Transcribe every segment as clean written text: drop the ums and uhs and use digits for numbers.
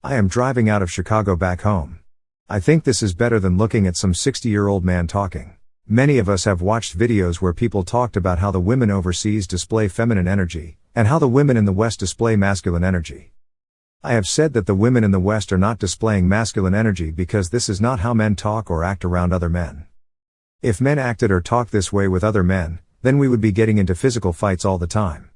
I am driving out of Chicago back home. I think this is better than looking at some 60-year-old man talking. Many of us have watched videos where people talked about how the women overseas display feminine energy, and how the women in the West display masculine energy. I have said that the women in the West are not displaying masculine energy because this is not how men talk or act around other men. If men acted or talked this way with other men, then we would be getting into physical fights all the time.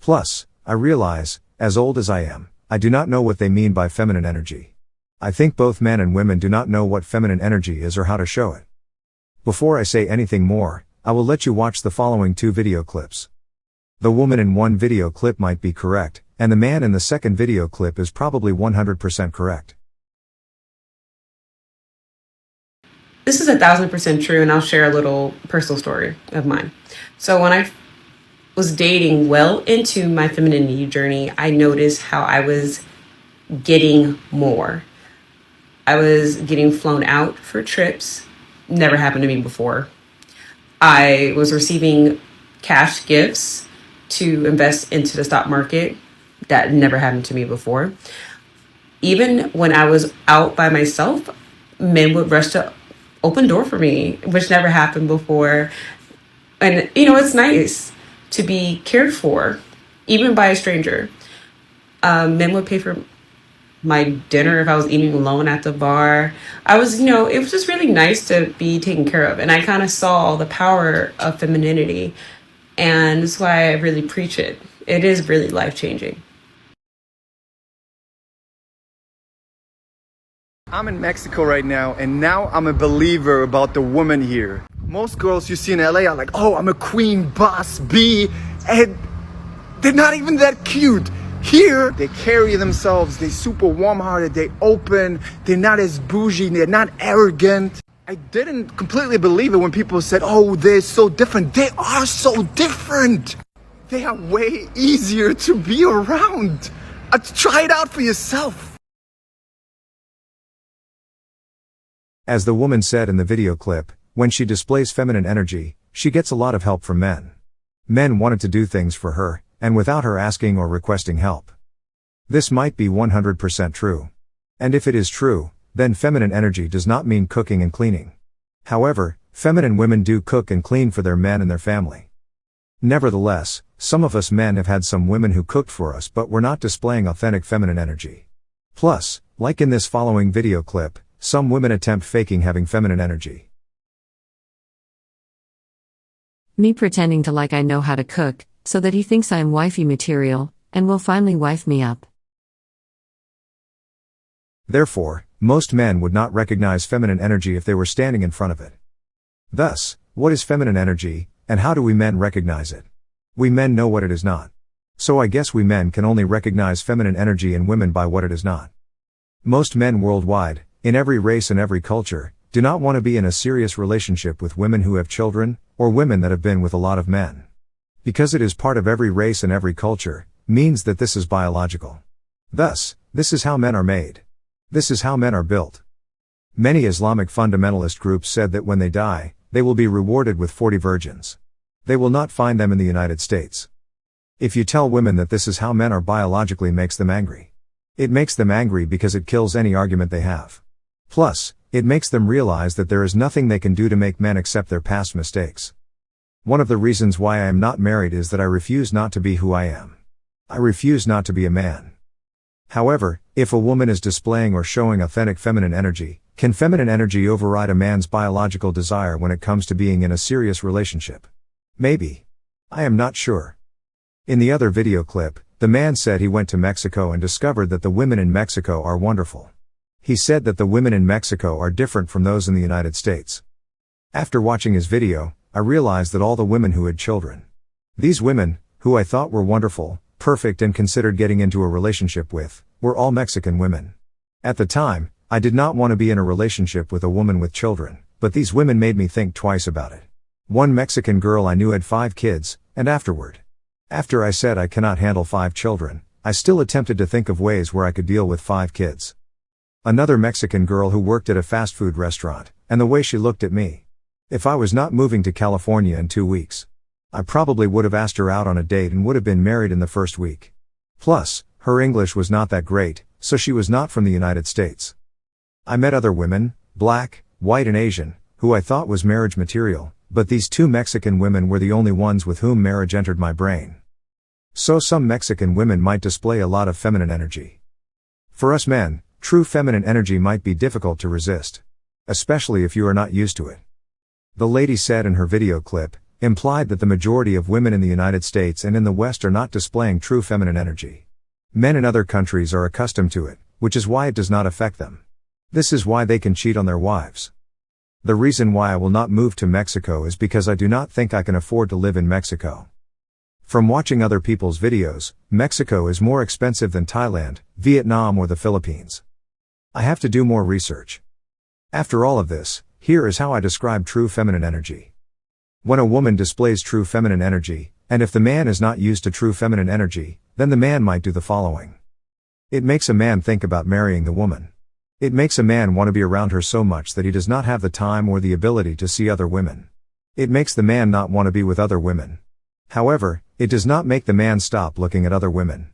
Plus, I realize, as old as I am, I do not know what they mean by feminine energy. I think both men and women do not know what feminine energy is or how to show it. Before I say anything more, I will let you watch the following 2 video clips. The woman in one video clip might be correct, and the man in the second video clip is probably 100% correct. This is 1,000% true, and I'll share a little personal story of mine. So when I was dating well into my femininity journey, I noticed how I was getting more. I was getting flown out for trips. Never happened to me before. I was receiving cash gifts to invest into the stock market. That never happened to me before. Even when I was out by myself, men would rush to open door for me, which never happened before. And it's nice to be cared for, even by a stranger. Men would pay for my dinner if I was eating alone at the bar. It was just really nice to be taken care of. And I kind of saw the power of femininity. And that's why I really preach it. It is really life-changing. I'm in Mexico right now, and now I'm a believer about the woman here. Most girls you see in LA are like, oh, I'm a queen, boss, bee, and they're not even that cute. Here, they carry themselves, they're super warm-hearted, they open, they're not as bougie, they're not arrogant. I didn't completely believe it when people said, oh, they're so different. They are so different. They are way easier to be around. Try it out for yourself. As the woman said in the video clip, when she displays feminine energy, she gets a lot of help from men. Men wanted to do things for her, and without her asking or requesting help. This might be 100% true. And if it is true, then feminine energy does not mean cooking and cleaning. However, feminine women do cook and clean for their men and their family. Nevertheless, some of us men have had some women who cooked for us but were not displaying authentic feminine energy. Plus, like in this following video clip, some women attempt faking having feminine energy. Me pretending to like I know how to cook, so that he thinks I am wifey material, and will finally wife me up. Therefore, most men would not recognize feminine energy if they were standing in front of it. Thus, what is feminine energy, and how do we men recognize it? We men know what it is not. So I guess we men can only recognize feminine energy in women by what it is not. Most men worldwide, in every race and every culture, do not want to be in a serious relationship with women who have children, or women that have been with a lot of men. Because it is part of every race and every culture, means that this is biological. Thus, this is how men are made. This is how men are built. Many Islamic fundamentalist groups said that when they die, they will be rewarded with 40 virgins. They will not find them in the United States. If you tell women that this is how men are biologically, makes them angry. It makes them angry because it kills any argument they have. Plus, it makes them realize that there is nothing they can do to make men accept their past mistakes. One of the reasons why I am not married is that I refuse not to be who I am. I refuse not to be a man. However, if a woman is displaying or showing authentic feminine energy, can feminine energy override a man's biological desire when it comes to being in a serious relationship? Maybe. I am not sure. In the other video clip, the man said he went to Mexico and discovered that the women in Mexico are wonderful. He said that the women in Mexico are different from those in the United States. After watching his video, I realized that all the women who had children, these women, who I thought were wonderful, perfect and considered getting into a relationship with, were all Mexican women. At the time, I did not want to be in a relationship with a woman with children, but these women made me think twice about it. One Mexican girl I knew had 5 kids, and after I said I cannot handle 5 children, I still attempted to think of ways where I could deal with 5 kids. Another Mexican girl who worked at a fast food restaurant, and the way she looked at me. If I was not moving to California in 2 weeks, I probably would have asked her out on a date and would have been married in the first week. Plus, her English was not that great, so she was not from the United States. I met other women, black, white and Asian, who I thought was marriage material, but these two Mexican women were the only ones with whom marriage entered my brain. So some Mexican women might display a lot of feminine energy. For us men, true feminine energy might be difficult to resist, especially if you are not used to it. The lady said in her video clip, implied that the majority of women in the United States and in the West are not displaying true feminine energy. Men in other countries are accustomed to it, which is why it does not affect them. This is why they can cheat on their wives. The reason why I will not move to Mexico is because I do not think I can afford to live in Mexico. From watching other people's videos, Mexico is more expensive than Thailand, Vietnam or the Philippines. I have to do more research. After all of this, here is how I describe true feminine energy. When a woman displays true feminine energy, and if the man is not used to true feminine energy, then the man might do the following. It makes a man think about marrying the woman. It makes a man want to be around her so much that he does not have the time or the ability to see other women. It makes the man not want to be with other women. However, it does not make the man stop looking at other women.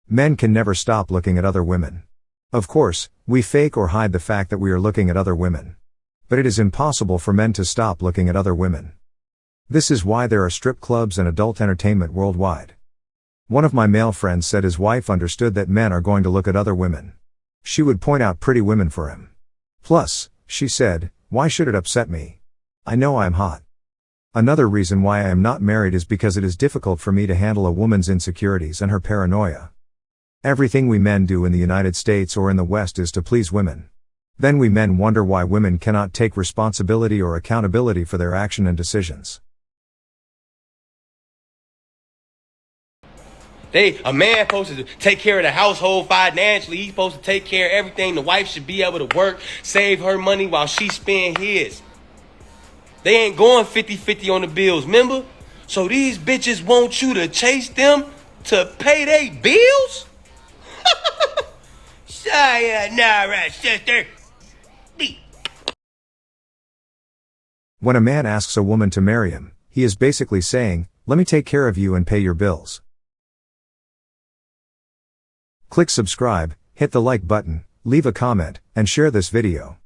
Men can never stop looking at other women. Of course, we fake or hide the fact that we are looking at other women. But it is impossible for men to stop looking at other women. This is why there are strip clubs and adult entertainment worldwide. One of my male friends said his wife understood that men are going to look at other women. She would point out pretty women for him. Plus, she said, why should it upset me? I know I am hot. Another reason why I am not married is because it is difficult for me to handle a woman's insecurities and her paranoia. Everything we men do in the United States or in the West is to please women. Then we men wonder why women cannot take responsibility or accountability for their action and decisions. A man supposed to take care of the household financially. He's supposed to take care of everything. The wife should be able to work, save her money while she spend his. They ain't going 50-50 on the bills, remember? So these bitches want you to chase them to pay their bills? Sayonara, sister. When a man asks a woman to marry him, he is basically saying, let me take care of you and pay your bills. Click subscribe, hit the like button, leave a comment, and share this video.